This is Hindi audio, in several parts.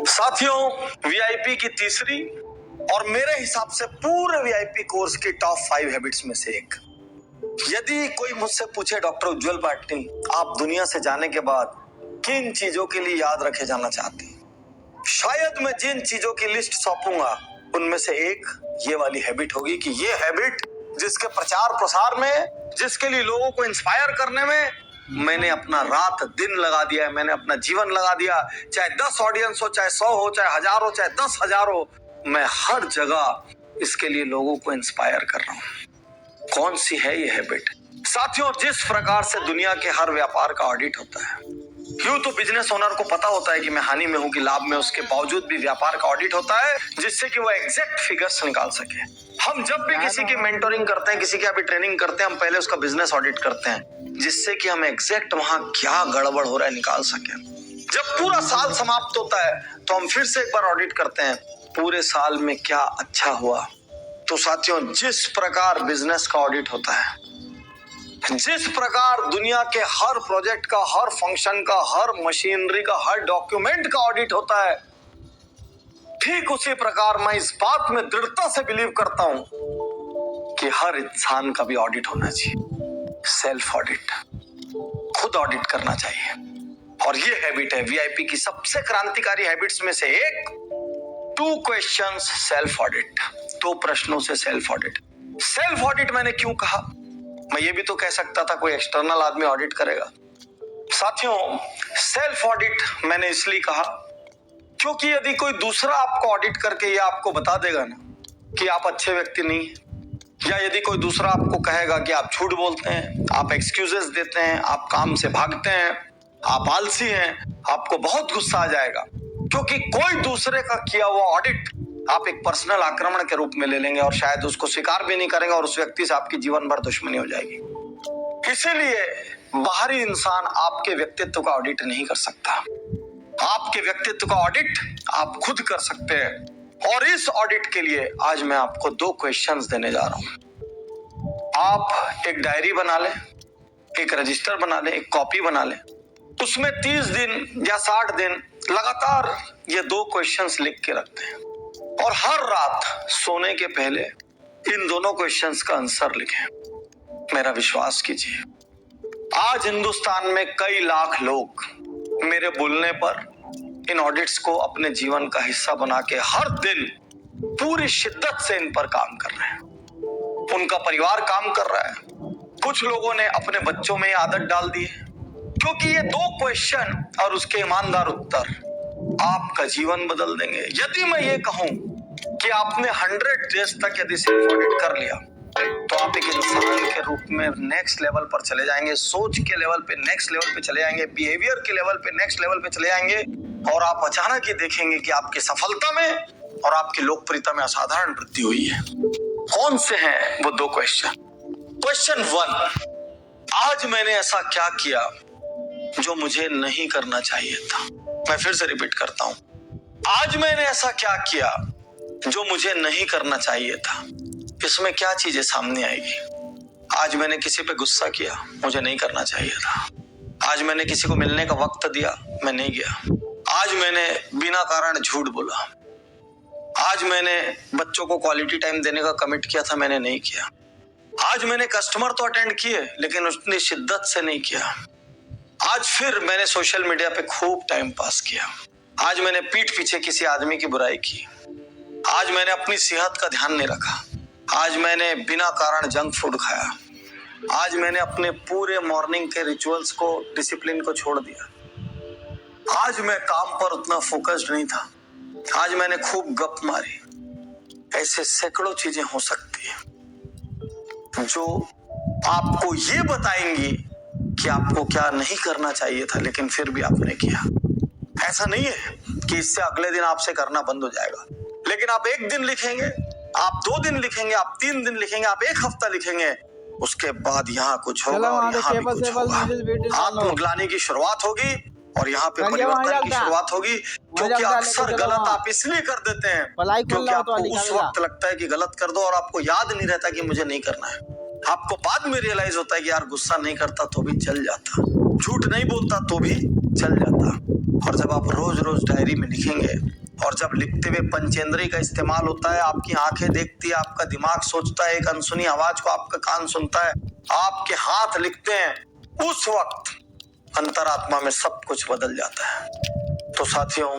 साथियों, वीआईपी की तीसरी और मेरे हिसाब से पूरे वीआईपी कोर्स की टॉप 5 हैबिट्स में से एक। यदि कोई मुझसे पूछे डॉक्टर उज्जवल पाटनी, आप दुनिया से जाने के बाद किन चीजों के लिए याद रखे जाना चाहते हैं, शायद मैं जिन चीजों की लिस्ट सौंपूंगा उनमें से एक ये वाली हैबिट होगी कि ये हैबिट जिसके प्रचार प्रसार में, जिसके लिए लोगों को इंस्पायर करने में मैंने अपना रात दिन लगा दिया है, मैंने अपना जीवन लगा दिया। चाहे 10 ऑडियंस हो, चाहे 100 हो, चाहे 1000 हो, चाहे 10,000 हो, मैं हर जगह इसके लिए लोगों को इंस्पायर कर रहा हूं। कौन सी है ये हैबिट? साथियों, जिस प्रकार से दुनिया के हर व्यापार का ऑडिट होता है, यूं तो बिजनेस ओनर को पता होता है कि मैं हानि में हूं कि लाभ में, उसके बावजूद भी व्यापार का ऑडिट होता है जिससे कि वो एग्जैक्ट फिगर्स निकाल सके। हम जब भी किसी की मेंटोरिंग करते हैं, किसी की अभी ट्रेनिंग करते हैं, हम पहले उसका बिजनेस ऑडिट करते हैं जिससे कि हम एग्जैक्ट वहां क्या गड़बड़ हो रहा है निकाल सके। जब पूरा साल समाप्त होता है तो हम फिर से एक बार ऑडिट करते हैं पूरे साल में क्या अच्छा हुआ। तो साथियों, जिस प्रकार बिजनेस का ऑडिट होता है, जिस प्रकार दुनिया के हर प्रोजेक्ट का, हर फंक्शन का, हर मशीनरी का, हर डॉक्यूमेंट का ऑडिट होता है, ठीक उसी प्रकार मैं इस बात में दृढ़ता से बिलीव करता हूं कि हर इंसान का भी ऑडिट होना चाहिए। सेल्फ ऑडिट, खुद ऑडिट करना चाहिए। और ये हैबिट है वीआईपी की सबसे क्रांतिकारी हैबिट्स में से एक, 2 क्वेश्चंस सेल्फ ऑडिट, 2 प्रश्नों से सेल्फ ऑडिट। सेल्फ ऑडिट मैंने क्यों कहा? मैं ये भी तो कह सकता था कोई एक्सटर्नल आदमी ऑडिट करेगा। साथियों, सेल्फ ऑडिट मैंने इसलिए कहा क्योंकि यदि कोई दूसरा आपको ऑडिट करके ये आपको बता देगा ना कि आप अच्छे व्यक्ति नहीं हैं, या यदि कोई दूसरा आपको कहेगा कि आप झूठ बोलते हैं, आप एक्सक्यूजेस देते हैं, आप काम से भागते हैं, आप आलसी हैं, आपको बहुत गुस्सा आ जाएगा। क्योंकि कोई दूसरे का किया हुआ ऑडिट आप एक पर्सनल आक्रमण के रूप में ले लेंगे और शायद उसको स्वीकार भी नहीं करेंगे और उस व्यक्ति से आपकी जीवन भर दुश्मनी हो जाएगी। इसीलिए बाहरी इंसान आपके व्यक्तित्व का ऑडिट नहीं कर सकता। आपके व्यक्तित्व का ऑडिट आप खुद कर सकते हैं। और इस ऑडिट के लिए आज मैं आपको 2 क्वेश्चंस देने जा रहा हूं। आप एक डायरी बना लें, एक रजिस्टर बना लें, एक कॉपी बना लें, उसमें 30 दिन या 60 दिन लगातार ये 2 क्वेश्चंस लिख के रखते हैं और हर रात सोने के पहले इन दोनों क्वेश्चंस का आंसर लिखें। मेरा विश्वास कीजिए, आज हिंदुस्तान में कई लाख लोग मेरे बोलने पर इन ऑडिट्स को अपने जीवन का हिस्सा बना के हर दिन पूरी शिद्दत से इन पर काम कर रहे हैं। उनका परिवार काम कर रहा है। कुछ लोगों ने अपने बच्चों में आदत डाल दी है, क्योंकि ये 2 क्वेश्चन और उसके ईमानदार उत्तर आपका जीवन बदल देंगे। यदि मैं ये कहूं कि आपने 100 डेज तक यदि सेल्फ ऑडिट कर लिया तो आप एक इंसान के रूप में नेक्स्ट लेवल पर चले जाएंगे, सोच के लेवल पे नेक्स्ट लेवल पे चले जाएंगे, बिहेवियर के लेवल पे नेक्स्ट लेवल पे चले जाएंगे और आप अचानक ही देखेंगे कि आपकी सफलता में और आपकी लोकप्रियता में असाधारण वृद्धि हुई है। कौन से हैं वो 2 क्वेश्चन? क्वेश्चन 1, आज मैंने ऐसा क्या किया जो मुझे नहीं करना चाहिए था? मैं फिर से रिपीट करता हूं, आज मैंने ऐसा क्या किया जो मुझे नहीं करना चाहिए था? इसमें क्या चीजें सामने आएगी? आज मैंने किसी पे गुस्सा किया, मुझे नहीं करना चाहिए था। आज मैंने किसी को मिलने का वक्त दिया, मैं नहीं गया। आज मैंने बिना कारण झूठ बोला। आज मैंने बच्चों को क्वालिटी टाइम देने का कमिट किया था, मैंने नहीं किया। आज मैंने कस्टमर तो अटेंड किए लेकिन उतनी शिद्दत से नहीं किया। आज फिर मैंने सोशल मीडिया पे खूब टाइम पास किया। आज मैंने पीठ पीछे किसी आदमी की बुराई की। आज मैंने अपनी सेहत का ध्यान नहीं रखा। आज मैंने बिना कारण जंक फूड खाया। आज मैंने अपने पूरे मॉर्निंग के रिचुअल्स को, डिसिप्लिन को छोड़ दिया। आज मैं काम पर उतना फोकस्ड नहीं था। आज मैंने खूब गप मारी। ऐसे सैकड़ों चीजें हो सकती है जो आपको ये बताएंगी कि आपको क्या नहीं करना चाहिए था लेकिन फिर भी आपने किया। ऐसा नहीं है कि इससे अगले दिन आपसे करना बंद हो जाएगा, लेकिन आप 1 दिन लिखेंगे, आप 2 दिन लिखेंगे, आप 3 दिन लिखेंगे, आप 1 हफ्ता लिखेंगे, उसके बाद यहाँ कुछ होगा और यहाँ भी कुछ होगा। आत्मग्लानि की शुरुआत होगी और यहाँ पे परिवर्तन की शुरुआत होगी। क्योंकि अक्सर गलत आप इसलिए कर देते हैं क्योंकि आपको उस वक्त लगता है कि गलत कर दो और आपको याद नहीं रहता कि मुझे नहीं करना है। आपको बाद में रियलाइज होता है कि यार गुस्सा नहीं करता तो भी चल जाता, झूठ नहीं बोलता तो भी चल जाता। और जब आप रोज रोज डायरी में लिखेंगे और जब लिखते हुए पंचेंद्रिय का इस्तेमाल होता है, आपकी आंखें देखती है, आपका दिमाग सोचता है, एक अनसुनी आवाज को आपका कान सुनता है, आपके हाथ लिखते हैं, उस वक्त अंतरात्मा में सब कुछ बदल जाता है। तो साथियों,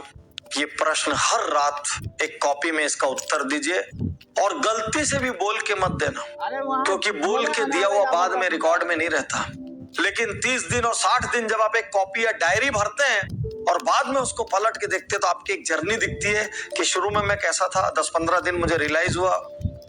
ये प्रश्न हर रात एक कॉपी में इसका उत्तर दीजिए और गलती से भी बोल के मत देना, क्योंकि बोल के दिया हुआ बाद में रिकॉर्ड में नहीं रहता। लेकिन 30 दिन और 60 दिन जब आप एक कॉपी या डायरी भरते हैं और बाद में उसको पलट के देखते तो आपकी एक जर्नी दिखती है कि शुरू में मैं कैसा था, 10-15 दिन मुझे रियलाइज हुआ,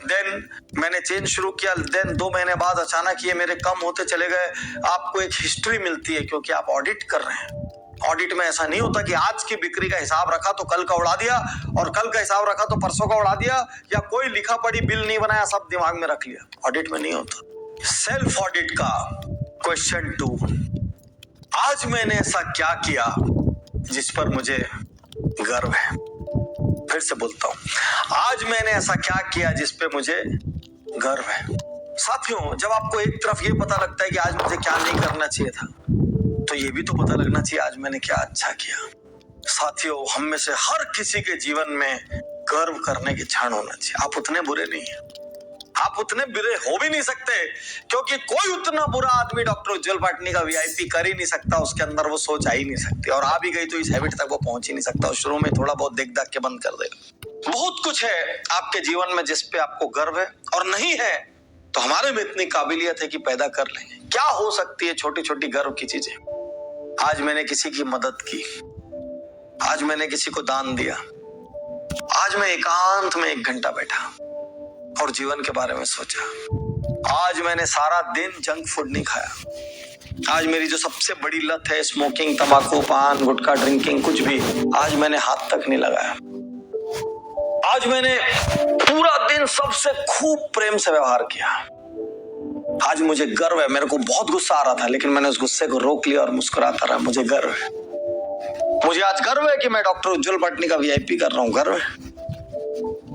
देन मैंने चेंज शुरू किया, देन 2 महीने बाद अचानक ये मेरे कम होते चले गए। आपको एक हिस्ट्री मिलती है क्योंकि आप ऑडिट कर रहे हैं। ऑडिट में ऐसा नहीं होता कि आज की बिक्री का हिसाब रखा तो कल का उड़ा दिया और कल का हिसाब रखा तो परसों का उड़ा दिया, या कोई लिखा पढ़ी बिल नहीं बनाया, सब दिमाग में रख लिया। ऑडिट में नहीं होता। सेल्फ ऑडिट का क्वेश्चन 2, आज मैंने ऐसा क्या किया जिस पर मुझे गर्व है। फिर से बोलता हूं, आज मैंने ऐसा क्या किया जिस पे मुझे गर्व है। साथियों, जब आपको एक तरफ ये पता लगता है कि आज मुझे क्या नहीं करना चाहिए था, तो ये भी तो पता लगना चाहिए आज मैंने क्या अच्छा किया। साथियों, हम में से हर किसी के जीवन में गर्व करने की क्षण होना चाहिए। आप उतने बुरे नहीं हैं, आप उतने बुरे हो भी नहीं सकते, क्योंकि कोई उतना बुरा आदमी डॉक्टर उज्जवल पाटनी का वीआईपी कर ही नहीं सकता। उसके अंदर वो सोच आ ही नहीं सकती, और आ भी गई तो इस हैबिट तक वो पहुंच ही नहीं सकता। और शुरू में थोड़ा बहुत देख दाख के बंद कर देगा। बहुत कुछ है आपके जीवन में जिस पे आपको गर्व है, और नहीं है तो हमारे में इतनी काबिलियत है कि पैदा कर लेंगे। क्या हो सकती है छोटी छोटी गर्व की चीजें? आज मैंने किसी की मदद की, आज मैंने किसी को दान दिया, आज मैं एकांत में 1 घंटा बैठा और जीवन के बारे में सोचा, आज मैंने सारा दिन जंक फूड नहीं खाया, आज मेरी जो सबसे बड़ी लत है स्मोकिंग, तंबाकू, पान, गुटखा, ड्रिंकिंग, कुछ भी, आज मैंने हाथ तक नहीं लगाया, आज मैंने पूरा दिन सबसे खूब प्रेम से व्यवहार किया। आज मुझे गर्व है। मेरे को बहुत गुस्सा आ रहा था, लेकिन मैंने उस गुस्से को रोक लिया और मुस्कुराता रहा। मुझे गर्व है। मुझे आज गर्व है कि मैं डॉक्टर उज्जवल पाटनी का वीआईपी कर रहा हूँ। गर्व है।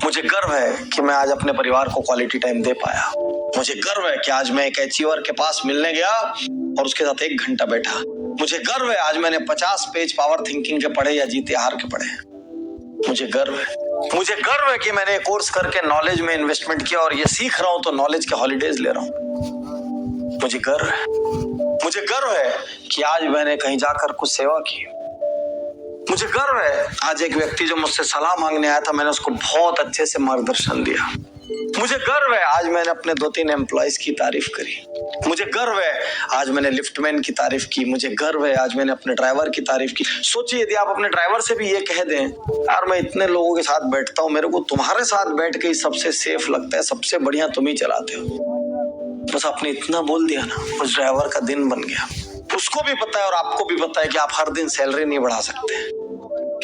मुझे गर्व है कि मैं आज अपने परिवार को क्वालिटी टाइम दे पाया। मुझे गर्व है कि आज मैं एक अचीवर के पास मिलने गया और उसके साथ 1 घंटा बैठा। मुझे गर्व है आज मैंने 50 पेज पावर थिंकिंग के पढ़े या जीते हार के पढ़े। मुझे गर्व है। मुझे गर्व है कि मैंने कोर्स करके नॉलेज में इन्वेस्टमेंट किया और ये सीख रहा हूं तो नॉलेज के हॉलीडेज ले रहा हूं। मुझे गर्व है। मुझे गर्व है कि आज मैंने कहीं जाकर कुछ सेवा की। मुझे गर्व है आज एक व्यक्ति जो मुझसे सलाह मांगने आया था, मैंने उसको बहुत अच्छे से मार्गदर्शन दिया। मुझे गर्व है आज मैंने अपने 2-3 एम्प्लॉइज की तारीफ करी। मुझे गर्व है आज मैंने लिफ्टमैन की तारीफ की। मुझे गर्व है आज मैंने अपने ड्राइवर की तारीफ की। सोचिए यदि आप अपने ड्राइवर से भी ये कह दें, यार मैं इतने लोगों के साथ बैठता हूँ, मेरे को तुम्हारे साथ बैठ के ही सबसे सेफ लगता है, सबसे बढ़िया तुम ही चलाते हो। बस आपने इतना बोल दिया ना, उस ड्राइवर का दिन बन गया। उसको भी पता है और आपको भी पता है कि आप हर दिन सैलरी नहीं बढ़ा सकते,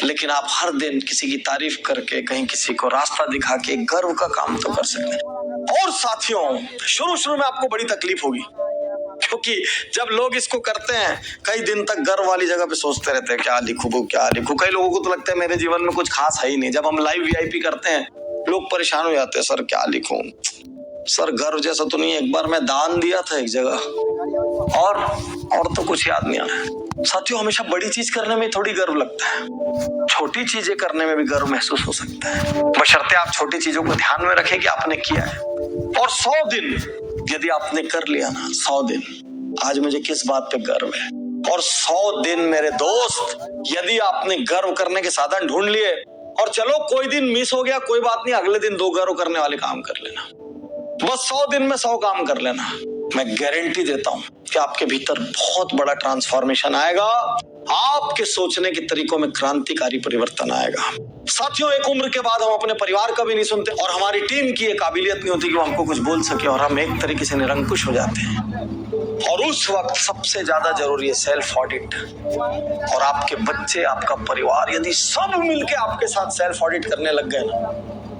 लेकिन आप हर दिन किसी की तारीफ करके, कहीं किसी को रास्ता दिखा के गर्व का काम तो कर सकते हैं। और साथियों, शुरू में आपको बड़ी तकलीफ होगी, क्योंकि जब लोग इसको करते हैं कई दिन तक गर्व वाली जगह पे सोचते रहते हैं क्या लिखूं क्या लिखूं। कई लोगों को तो लगता है मेरे जीवन में कुछ खास है ही नहीं। जब हम लाइव वीआईपी करते हैं लोग परेशान हो जाते हैं, सर क्या लिखूं, सर गर्व जैसा तो नहीं। एक बार मैं दान दिया था एक जगह और तो कुछ याद नहीं आ रहा। साथियों, हमेशा बड़ी चीज करने में थोड़ी गर्व लगता है, छोटी चीजें करने में भी गर्व महसूस हो सकता है, बशर्ते आप छोटी चीजों को ध्यान में रखें कि आपने किया है। और 100 दिन यदि आपने कर लिया ना, 100 दिन, आज मुझे किस बात पे गर्व है। और 100 दिन मेरे दोस्त, यदि आपने गर्व करने के साधन ढूंढ लिए, और चलो कोई दिन मिस हो गया कोई बात नहीं, अगले दिन 2 गर्व करने वाले काम कर लेना। बस 100 दिन में 100 काम कर लेना। मैं गारंटी देता हूं कि आपके भीतर बहुत बड़ा ट्रांसफॉर्मेशन आएगा। आपके सोचने के तरीकों में क्रांतिकारी परिवर्तन आएगा। साथियों, एक उम्र के बाद हम अपने परिवार का भी नहीं सुनते और हमारी टीम की ये काबिलियत नहीं होती कि वो हमको कुछ बोल सके, और हम एक तरीके से निरंकुश हो जाते हैं। और उस वक्त सबसे ज्यादा जरूरी है सेल्फ ऑडिट। और आपके बच्चे, आपका परिवार, यदि सब मिलके आपके साथ सेल्फ ऑडिट करने लग गए ना,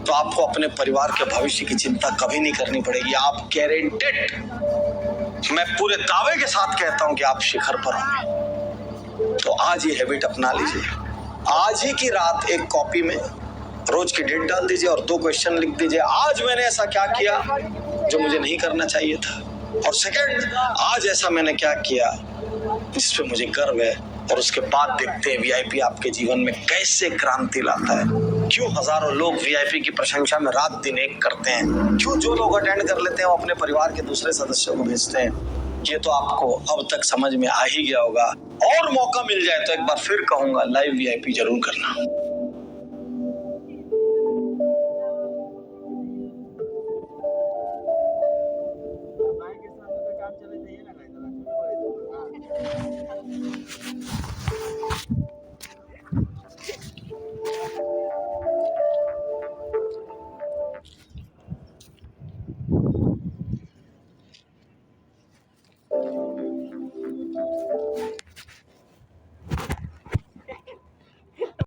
तो आपको अपने परिवार के भविष्य की चिंता कभी नहीं करनी पड़ेगी। आप गारंटेड, मैं पूरे दावे के साथ कहता हूं कि आप शिखर पर होंगे। तो आज ये हैबिट अपना लीजिए। आज ही की रात एक कॉपी में रोज की डेट डाल दीजिए और 2 क्वेश्चन लिख दीजिए। आज मैंने ऐसा क्या किया जो मुझे नहीं करना चाहिए था। और सेकंड, आज ऐसा मैंने क्या किया जिस पे मुझे गर्व है। और उसके बाद देखते हैं वीआईपी आपके जीवन में कैसे क्रांति लाता है। क्यों हजारों लोग वीआईपी की प्रशंसा में रात दिन एक करते हैं। क्यों जो लोग अटेंड कर लेते हैं वो अपने परिवार के दूसरे सदस्यों को भेजते हैं। ये तो आपको अब तक समझ में आ ही गया होगा। और मौका मिल जाए तो एक बार फिर कहूंगा, लाइव वीआईपी जरूर करना।